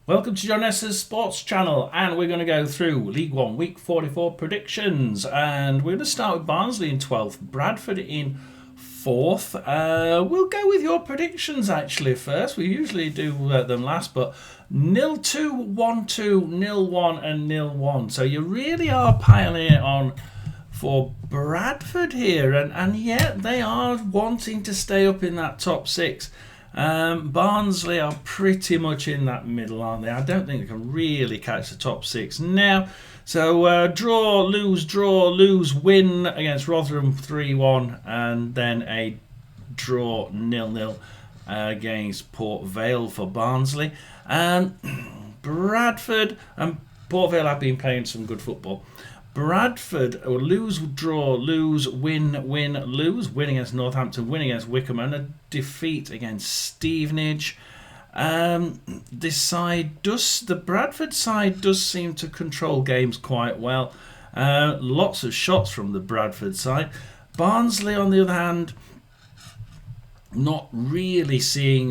Welcome to John Ness's Sports Channel, and we're going to go through League One Week 44 predictions. And we're going to start with Barnsley in 12th, Bradford in 4th. We'll go with your predictions actually first. We usually do them last, but 0-2, 1-2, 0-1, and 0-1. So you really are piling it on for Bradford here, and yet they are wanting to stay up in that top six. Barnsley are pretty much in that middle, aren't they? I don't think they can really catch the top six now. So draw, lose, win against Rotherham 3-1, and then a draw 0-0 against Port Vale for Barnsley. Bradford and Port Vale have been playing some good football. Bradford will lose, draw, lose, win, lose. Win against Northampton, win against Wycombe, and a defeat against Stevenage. The Bradford side does seem to control games quite well. Lots of shots from the Bradford side. Barnsley, on the other hand, not really seeing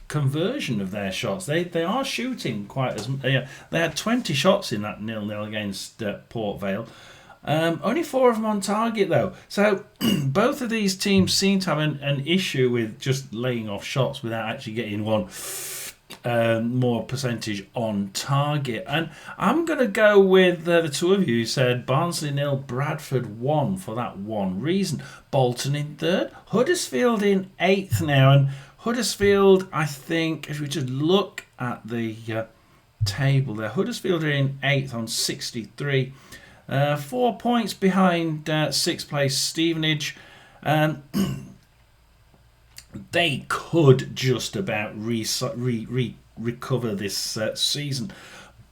conversion of their shots. They are shooting quite as they had 20 shots in that 0-0 against Port Vale. Only 4 of them on target though. So both of these teams seem to have an issue with just laying off shots without actually getting one more percentage on target. And I'm going to go with the two of you who said Barnsley 0, Bradford 1 for that one reason. Bolton in 3rd, Huddersfield in 8th now, and Huddersfield, I think, if we just look at the table there, Huddersfield are in 8th on 63. 4 points behind 6th place Stevenage. They could just about recover this season.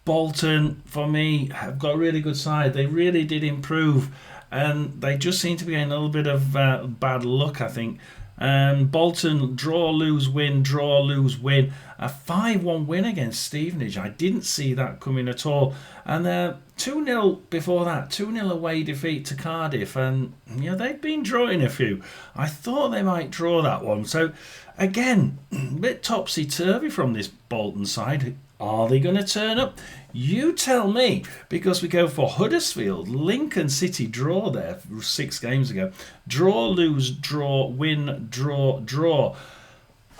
Bolton, for me, have got a really good side. They really did improve, and they just seem to be getting a little bit of bad luck, I think. Bolton, draw, lose, win, draw, lose, win. A 5-1 win against Stevenage. I didn't see that coming at all. And 2-0 before that, 2-0 away defeat to Cardiff. And they've been drawing a few. I thought they might draw that one. So, again, a bit topsy-turvy from this Bolton side. Are they going to turn up? You tell me, because we go for Huddersfield, Lincoln City draw there 6 games ago. Draw, lose, draw, win, draw, draw.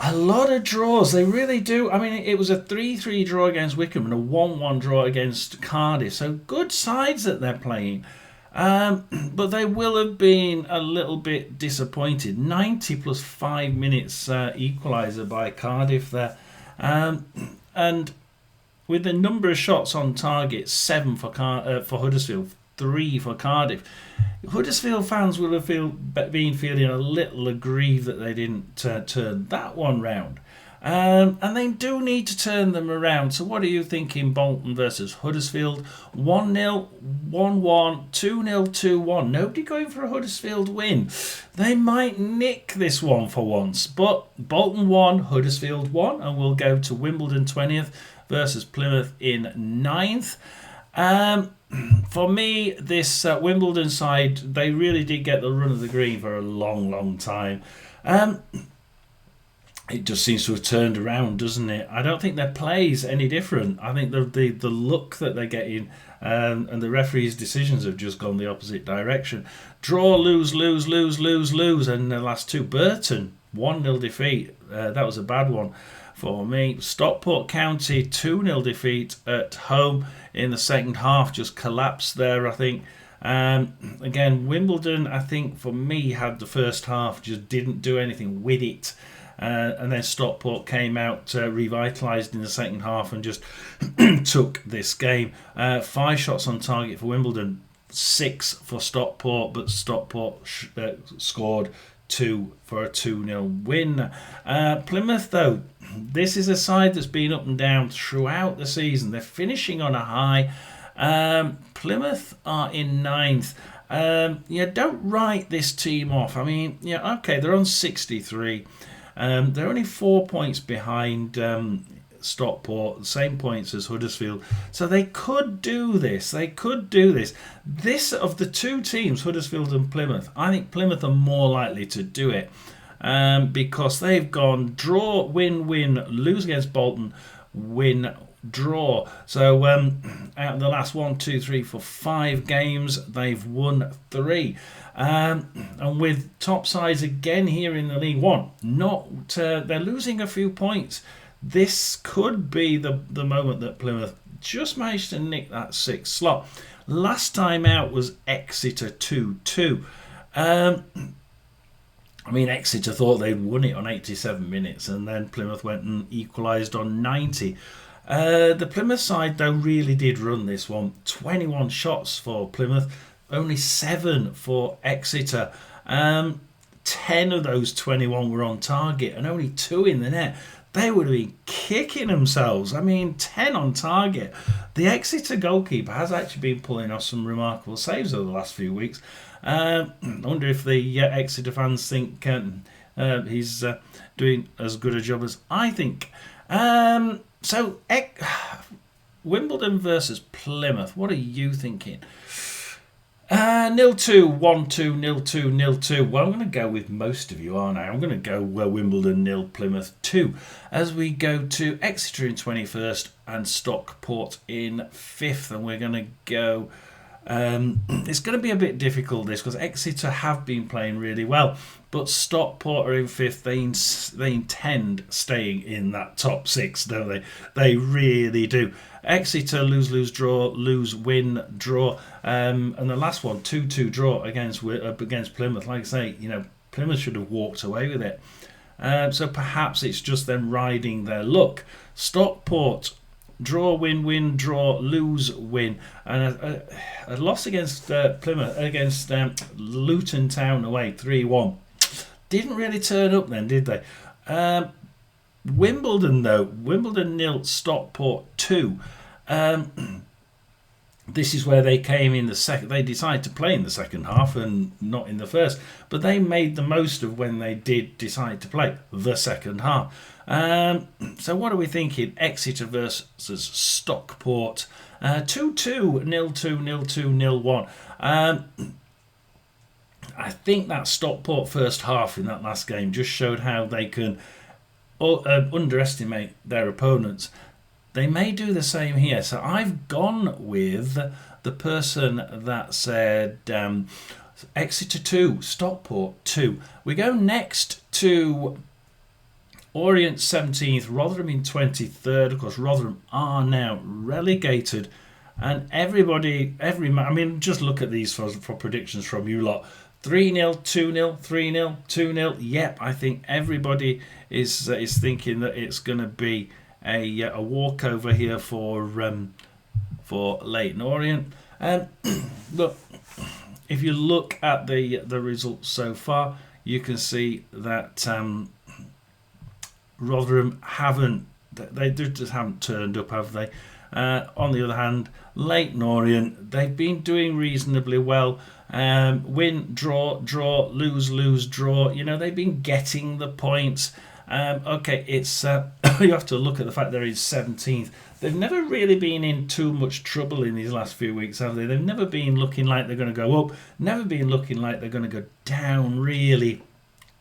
A lot of draws, they really do. I mean, it was a 3-3 draw against Wycombe and a 1-1 draw against Cardiff. So good sides that they're playing. But they will have been a little bit disappointed. 90 plus 5 minutes equaliser by Cardiff there. And with the number of shots on target, 7 for Huddersfield, 3 for Cardiff. Huddersfield fans will have been feeling a little aggrieved that they didn't turn that one round. And they do need to turn them around. So what are you thinking, Bolton versus Huddersfield? 1-0, 1-1, 2-0, 2-1. Nobody going for a Huddersfield win. They might nick this one for once. But Bolton 1, Huddersfield 1. And we'll go to Wimbledon 20th versus Plymouth in 9th. For me, this Wimbledon side, they really did get the run of the green for a long, long time. It just seems to have turned around, doesn't it? I don't think their play is any different. I think the look that they're getting and the referee's decisions have just gone the opposite direction. Draw, lose, lose, lose, lose, lose. And the last 2, Burton, 1-0 defeat. That was a bad one for me. Stockport County, 2-0 defeat at home in the second half. Just collapsed there, I think. Again, Wimbledon, I think, for me, had the first half, just didn't do anything with it. And then Stockport came out revitalised in the second half and just took this game. 5 shots on target for Wimbledon, 6 for Stockport, but Stockport scored 2 for a 2-0 win. Plymouth, though, this is a side that's been up and down throughout the season. They're finishing on a high. Plymouth are in 9th. Don't write this team off. I mean, okay, they're on 63. They're only 4 points behind Stockport, same points as Huddersfield. So they could do this. This, of the 2 teams, Huddersfield and Plymouth, I think Plymouth are more likely to do it because they've gone draw, win, lose against Bolton, win, draw. So out of the last 1, 2, 3, 4, 5 games, they've won 3. And with top sides again here in the League One, they're losing a few points. This could be the moment that Plymouth just managed to nick that 6th slot. Last time out was Exeter 2-2. Exeter thought they'd won it on 87 minutes, and then Plymouth went and equalised on 90. The Plymouth side, though, really did run this one. 21 shots for Plymouth, only 7 for Exeter. 10 of those 21 were on target and only 2 in the net. They would have been kicking themselves. 10 on target. The Exeter goalkeeper has actually been pulling off some remarkable saves over the last few weeks. I wonder if the Exeter fans think he's doing as good a job as I think. Wimbledon versus Plymouth. What are you thinking? 0-2, 1-2, 0-2, 0-2. Well, I'm going to go with most of you, aren't I? I'm going to go Wimbledon 0, Plymouth 2. As we go to Exeter in 21st and Stockport in 5th. And we're going to go... it's going to be a bit difficult, this, because Exeter have been playing really well. But Stockport are in 5th. They intend staying in that top 6, don't they? They really do. Exeter lose, draw, lose, win, draw. And the last one, 2-2 draw against Plymouth. Like I say, Plymouth should have walked away with it. So perhaps it's just them riding their luck. Stockport, draw, win, draw, lose, win. And a loss against Plymouth, against Luton Town away, 3-1. Didn't really turn up then, did they? Wimbledon, though. Wimbledon 0, Stockport 2. This is where they came in the second. They decided to play in the second half and not in the first. But they made the most of when they did decide to play the second half. So what are we thinking? Exeter versus Stockport. 2-2, 0-2, 0-2, 0-1. I think that Stockport first half in that last game just showed how they can underestimate their opponents. They may do the same here. So I've gone with the person that said Exeter 2, Stockport 2. We go next to Orient 17th, Rotherham in 23rd. Of course, Rotherham are now relegated. And just look at these for predictions from you lot. 3-0, 2-0, 3-0, 2-0. Yep, I think everybody is thinking that it's going to be a walkover here for Leyton Orient. Look, if you look at the results so far, you can see that Rotherham just haven't turned up, have they? On the other hand, Leyton Orient, they've been doing reasonably well. Win, draw, lose, draw. They've been getting the points. It's you have to look at the fact they're in 17th. They've never really been in too much trouble in these last few weeks, have they? They've never been looking like they're going to go up. Never been looking like they're going to go down, really.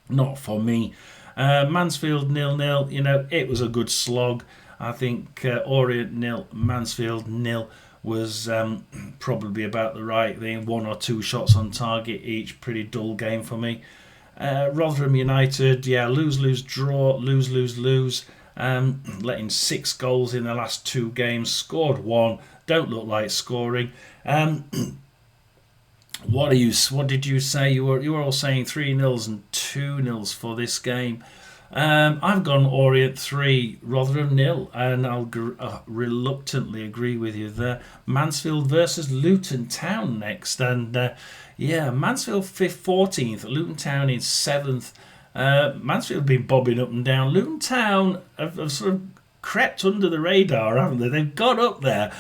Not for me. Mansfield 0-0. It was a good slog. I think Orient 0, Mansfield 0 was probably about the right thing. 1 or 2 shots on target each. Pretty dull game for me. Rotherham United, lose, draw, lose. Letting 6 goals in the last 2 games. Scored 1. Don't look like scoring. What did you say? You were all saying 3-0 and 2-0 for this game. I've gone Orient 3, Rotherham 0, and I'll reluctantly agree with you there. Mansfield versus Luton Town next, and Mansfield 5th, 14th, Luton Town in 7th. Mansfield have been bobbing up and down. Luton Town have sort of crept under the radar, haven't they? They've got up there.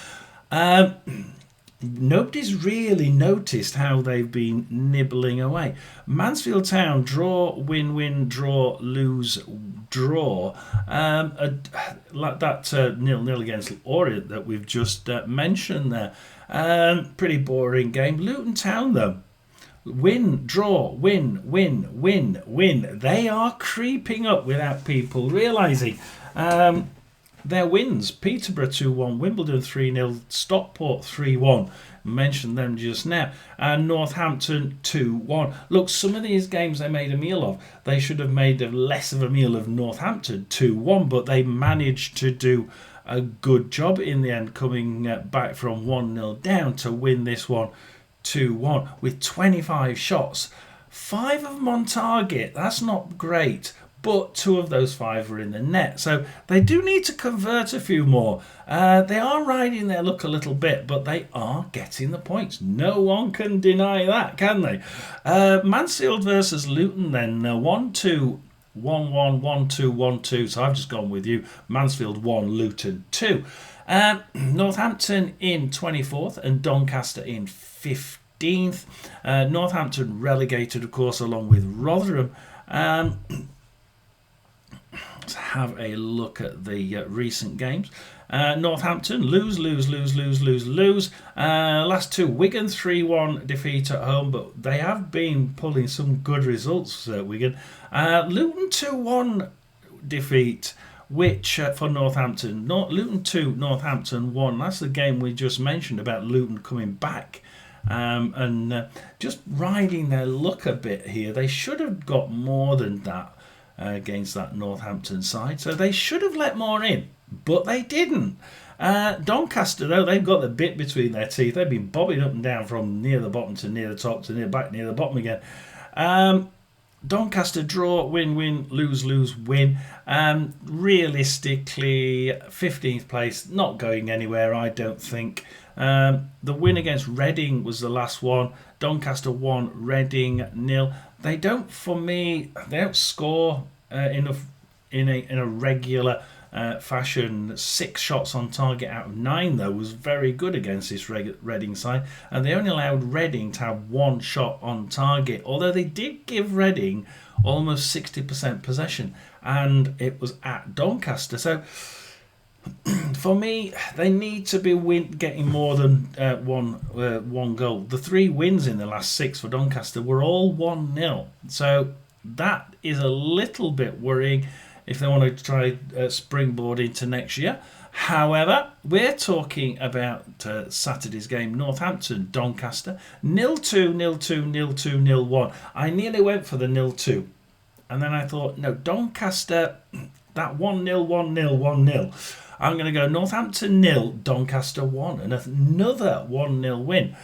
Nobody's really noticed how they've been nibbling away. Mansfield Town, draw, win, draw, lose, draw. Like that 0-0 against Orient that we've just mentioned there. Pretty boring game. Luton Town, though. Win, draw, win. They are creeping up without people realising. their wins: Peterborough 2-1, Wimbledon 3-0, Stockport 3-1. Mentioned them just now. And Northampton 2-1. Look, some of these games they made a meal of. They should have made less of a meal of Northampton 2-1, but they managed to do a good job in the end, coming back from 1-0 down to win this one 2-1 with 25 shots. 5 of them on target. That's not great, but 2 of those 5 were in the net. So they do need to convert a few more. They are riding their luck a little bit, but they are getting the points. No one can deny that, can they? Mansfield versus Luton then. 1-2. 1-1, 1-2, 1-2. So I've just gone with you. Mansfield 1, Luton 2. Northampton in 24th and Doncaster in 15th. Northampton relegated, of course, along with Rotherham. Let's have a look at the recent games. Northampton lose. Last 2, Wigan 3-1 defeat at home, but they have been pulling some good results, Wigan. Luton 2-1 defeat, which for Northampton. Luton 2, Northampton 1. That's the game we just mentioned about Luton coming back and just riding their luck a bit here. They should have got more than that against that Northampton side, so they should have let more in, but they didn't. Doncaster, though, they've got the bit between their teeth. They've been bobbing up and down from near the bottom to near the top to back near the bottom again. Doncaster draw, win, lose, win. Realistically, 15th place, not going anywhere, I don't think. The win against Reading was the last one. Doncaster 1, Reading 0. They don't, for me, they don't score enough in a regular fashion. 6 shots on target out of 9, though, was very good against this Reading side. And they only allowed Reading to have 1 shot on target, although they did give Reading almost 60% possession, and it was at Doncaster. So for me, they need to be getting more than one goal. The 3 wins in the last 6 for Doncaster were all 1-0. So that is a little bit worrying if they want to try springboard into next year. However, we're talking about Saturday's game, Northampton, Doncaster, 0-2, 0-2, 0-2, 0-1. I nearly went for the 0-2. And then I thought, no, Doncaster, that 1-0, 1-0, 1-0. I'm going to go Northampton 0, Doncaster 1, and another 1-0 win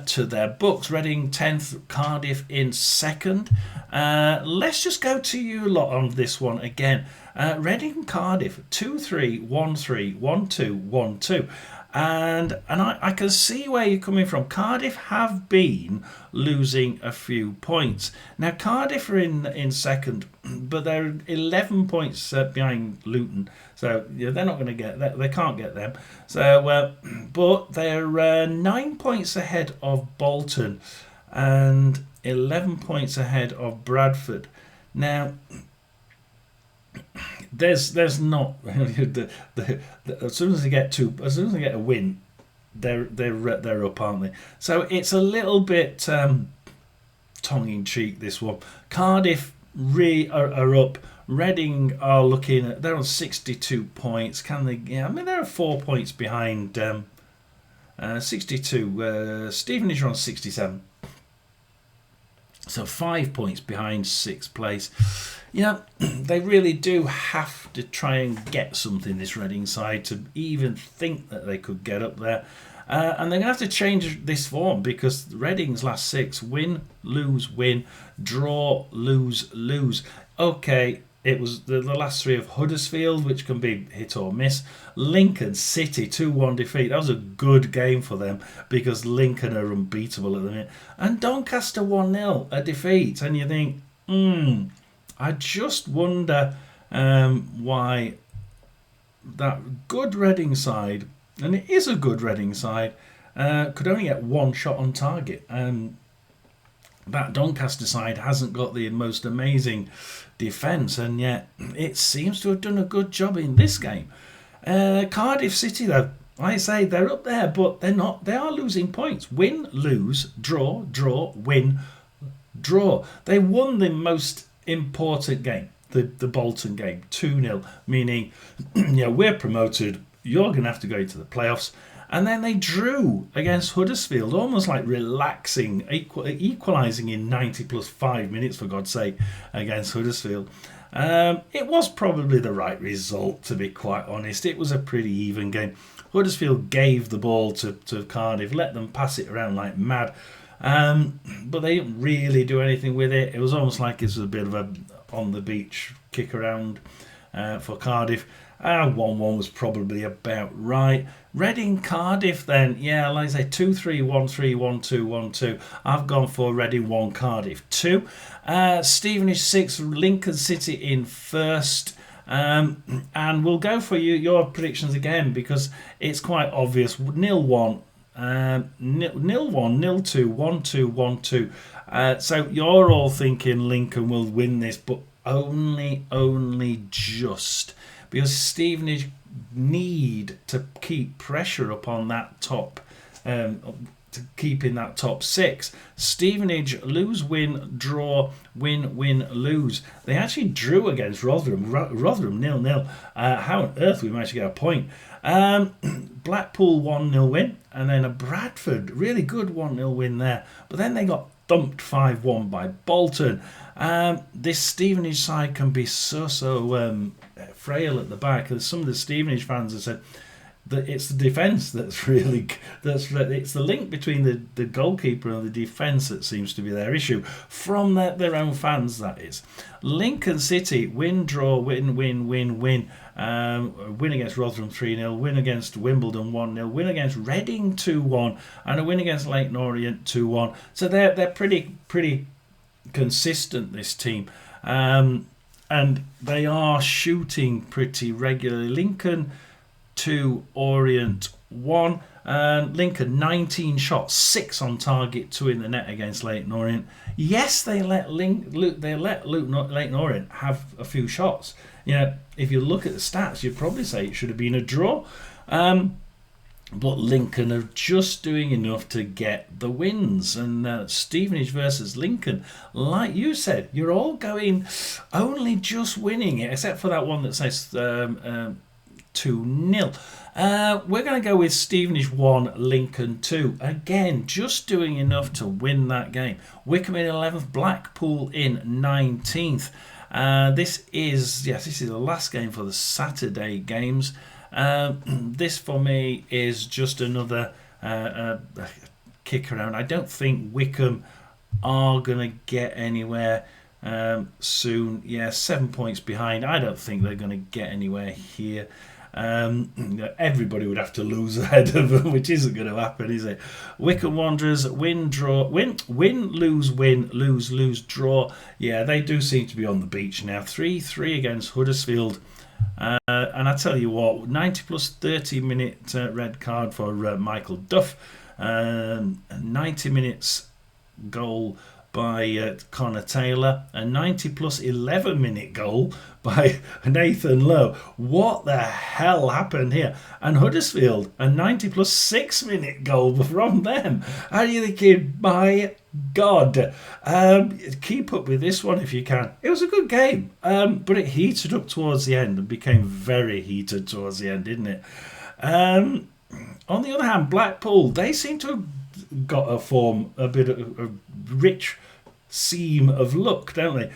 to their books. Reading 10th, Cardiff in 2nd. Let's just go to you lot on this one again. Reading, Cardiff 2-3, 1-3, 1-2, 1-2. And I can see where you're coming from. Cardiff have been losing a few points. Now, Cardiff are in second, but they're 11 points behind Luton. So they're not going to get that. They can't get them. So, but they're 9 points ahead of Bolton and 11 points ahead of Bradford. Now, there's not as soon as they get a win, they're up, aren't they? So it's a little bit tongue in cheek, this one. Cardiff are up. Reading are looking at, they're on 62 points. Can they? Yeah, I mean they're 4 points behind 62. Stevenage are on 67. So 5 points behind 6th place. They really do have to try and get something, this Reading side, to even think that they could get up there. And they're going to have to change this form, because Reading's last 6, win, lose, win, draw, lose, lose. Okay, it was the last 3 of Huddersfield, which can be hit or miss. Lincoln City 2-1 defeat. That was a good game for them, because Lincoln are unbeatable at the minute. And Doncaster 1-0, a defeat. And you think, I just wonder why that good Reading side, and it is a good Reading side, could only get 1 shot on target. That Doncaster side hasn't got the most amazing defence, and yet it seems to have done a good job in this game. Cardiff City, though, I say they're up there, but they're not. They are losing points. Win, lose, draw, win, draw. They won the most important game. the Bolton game 2-0, meaning we're promoted, you're going to have to go into the playoffs. And then they drew against Huddersfield, almost like relaxing, equalising in 90 plus 5 minutes, for God's sake, against Huddersfield. It was probably the right result, to be quite honest. It was a pretty even game. Huddersfield gave the ball to Cardiff, let them pass it around like mad. But they didn't really do anything with it. It was almost like it was a bit of a on-the-beach kick around for Cardiff. 1-1 was probably about right. Reading Cardiff then, like I say, 2-3, 1-3, 1-2, 1-2. I've gone for Reading 1, Cardiff 2. Stevenage 6, Lincoln City in first. And we'll go for your predictions again, because it's quite obvious. 0-1, 0-1, 0-2, 1-2, 1-2. So you're all thinking Lincoln will win this, but only just. Because Stevenage need to keep pressure upon that top, to keep in that top 6. Stevenage lose, win, draw, win, win, lose. They actually drew against Rotherham. Rotherham 0-0. How on earth we managed to get a point? Blackpool 1-0 win, and then a Bradford really good 1-0 win there. But then they got thumped 5-1 by Bolton. This Stevenage side can be so frail at the back. Some of the Stevenage fans have said that it's the defence it's the link between the goalkeeper and the defence that seems to be their issue, from their own fans, that is. Lincoln City win, draw, win, win, win, win. Win against Rotherham 3-0, win against Wimbledon 1-0, win against Reading 2-1, and a win against Leyton Orient 2-1. So they're pretty consistent, this team. And they are shooting pretty regularly. Lincoln 2, Orient 1. Lincoln 19 shots, 6 on target, 2 in the net against Leyton Orient. Yes, they let Leyton Orient have a few shots. If you look at the stats, you'd probably say it should have been a draw. But Lincoln are just doing enough to get the wins. And Stevenage versus Lincoln, like you said, you're all going only just winning it, except for that one that says 2-0. We're going to go with Stevenage 1, Lincoln 2. Again, just doing enough to win that game. Wycombe in 11th, Blackpool in 19th. This is the last game for the Saturday games. This for me is just another kick around. I don't think Wycombe are going to get anywhere soon. 7 points behind. I don't think they're going to get anywhere here. Everybody would have to lose ahead of them, which isn't going to happen, is it? Wycombe Wanderers win, draw, win, lose, lose, draw. Yeah, they do seem to be on the beach now. 3-3 against Huddersfield. And I tell you what, 90 plus 30 minute red card for Michael Duff. 90 minutes goal by Connor Taylor. A 90 plus 11 minute goal by Nathan Lowe. What the hell happened here? And Huddersfield, a 90 plus 6 minute goal from them. Are you thinking, my God, keep up with this one if you can. It was a good game, but it heated up towards the end and became very heated towards the end, didn't it? On the other hand, Blackpool, they seem to have got a bit of a rich seam of luck, don't they?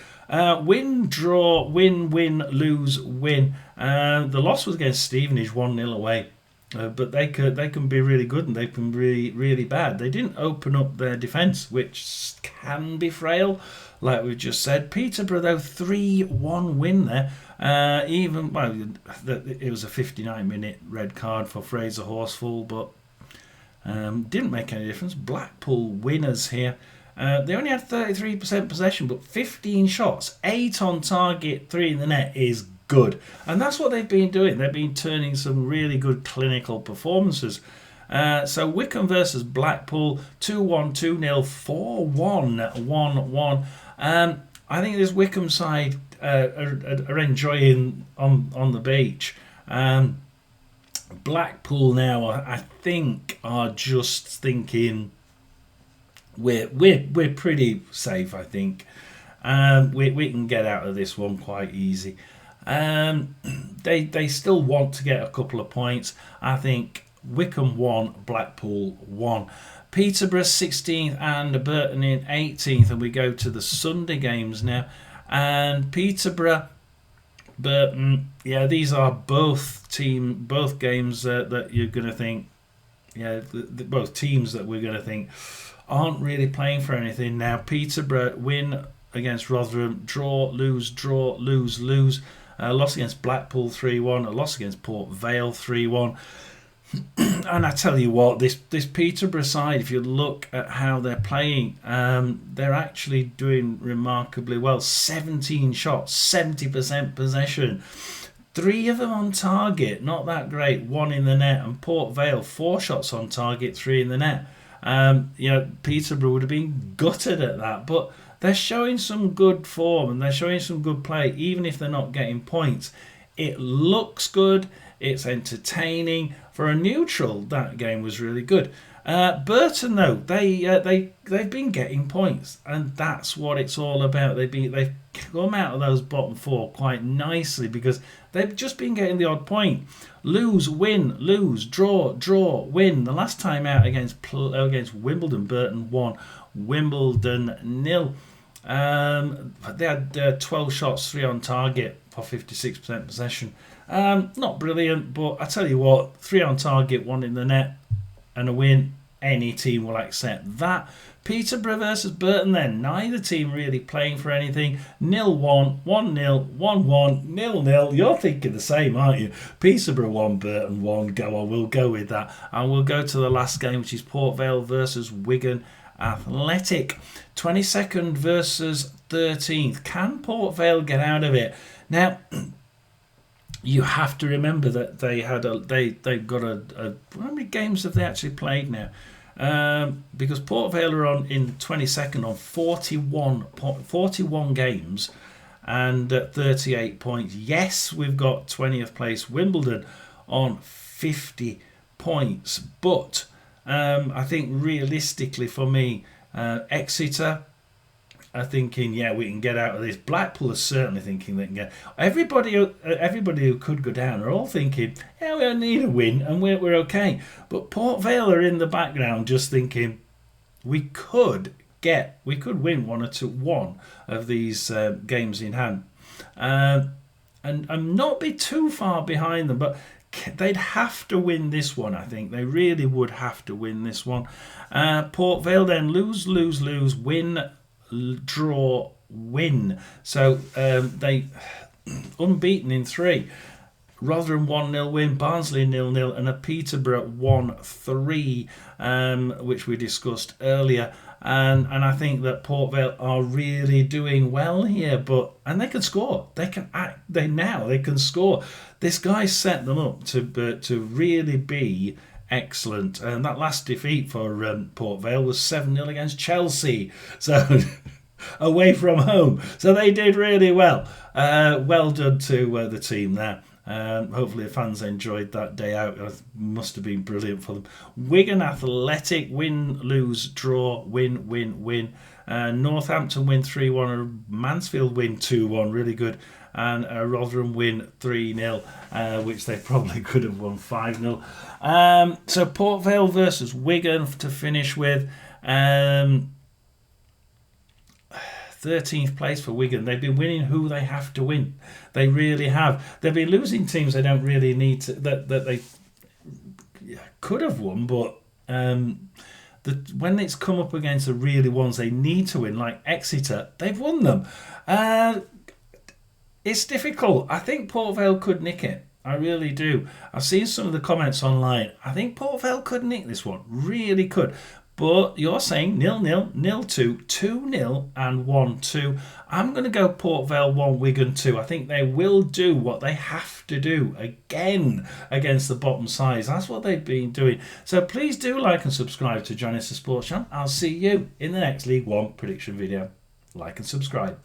Win, draw, win, lose, win. The loss was against Stevenage 1-0 away. But they can be really good and they can be really bad. They didn't open up their defence, which can be frail, like we just said. Peterborough, though, 3-1 win there. It was a 59-minute red card for Fraser Horsfall, but didn't make any difference. Blackpool winners here. They only had 33% possession, but 15 shots, 8 on target, 3 in the net is good. And that's what they've been doing. They've been turning some really good clinical performances. So Wycombe versus Blackpool, 2-1, 2-0, 4-1, 1-1. I think this Wycombe side are enjoying on the beach. Blackpool now, I think, are just thinking we're pretty safe, I think. We can get out of this one quite easy. They still want to get a couple of points. I think Wycombe 1, Blackpool 1. Peterborough 16th and Burton in 18th, and we go to the Sunday games now. And Peterborough, Burton, yeah, these are both games that you're going to think, yeah, both teams that we're going to think aren't really playing for anything now. Peterborough win against Rotherham, draw, lose, lose. Loss against Blackpool 3-1, a loss against Port Vale 3-1. And I tell you what, this Peterborough side, if you look at how they're playing, they're actually doing remarkably well. 17 shots, 70% possession. 3 of them on target, not that great. 1 in the net. And Port Vale, 4 shots on target, 3 in the net. Peterborough would have been gutted at that, but they're showing some good form and they're showing some good play, even if they're not getting points. It looks good. It's entertaining. For a neutral, that game was really good. Burton, though, they've been getting points, and that's what it's all about. They've come out of those bottom 4 quite nicely because they've just been getting the odd point. Lose, win, lose, draw, win. The last time out against Wimbledon, Burton won. Wimbledon 0. They had 12 shots, 3 on target for 56% possession. Not brilliant, but I tell you what, 3 on target, 1 in the net, and a win. Any team will accept that. Peterborough versus Burton then. Neither team really playing for anything. 0-1, 1-0, 1-1, 0-0. You're thinking the same, aren't you? Peterborough 1, Burton 1. Go on, we'll go with that. And we'll go to the last game, which is Port Vale versus Wigan Athletic. 22nd versus 13th. Can Port Vale get out of it? Now, you have to remember that they've got how many games have they actually played now? Because Port Vale are on in 22nd on 41 games and 38 points. Yes, we've got 20th place Wimbledon on 50 points, but I think realistically for me, Exeter are thinking, yeah, we can get out of this. Blackpool are certainly thinking they can get. Everybody who could go down are all thinking, yeah, we only need a win and we're okay. But Port Vale are in the background just thinking, we could win one of these games in hand, and not be too far behind them, but they'd have to win this one. I think they really would have to win this one. Port Vale then lose, win, draw, win. So they unbeaten in 3. Rotherham 1-0 win, Barnsley 0-0, and a Peterborough 1-3, which we discussed earlier. And I think that Port Vale are really doing well here, and they can score. They can score. This guy set them up to really be excellent. And that last defeat for Port Vale was 7-0 against Chelsea. So away from home. So they did really well. Well done to the team there. Hopefully the fans enjoyed that day out. It must have been brilliant for them. Wigan Athletic win, lose, draw, win. Northampton win 3-1. Mansfield win 2-1. Really good. And Rotherham win 3-0, which they probably could have won 5-0. So Port Vale versus Wigan to finish with. 13th place for Wigan. They've been winning who they have to win. They really have. They've been losing teams they don't really need to, that they could have won, but when it's come up against the really ones they need to win, like Exeter, they've won them. It's difficult. I think Port Vale could nick it. I really do. I've seen some of the comments online. I think Port Vale could nick this one. Really could. But you're saying 0-0, 0-2, 2-0 and 1-2. I'm going to go Port Vale 1, Wigan 2. I think they will do what they have to do again against the bottom sides. That's what they've been doing. So please do like and subscribe to Johnny the Sports Channel. I'll see you in the next League One prediction video. Like and subscribe.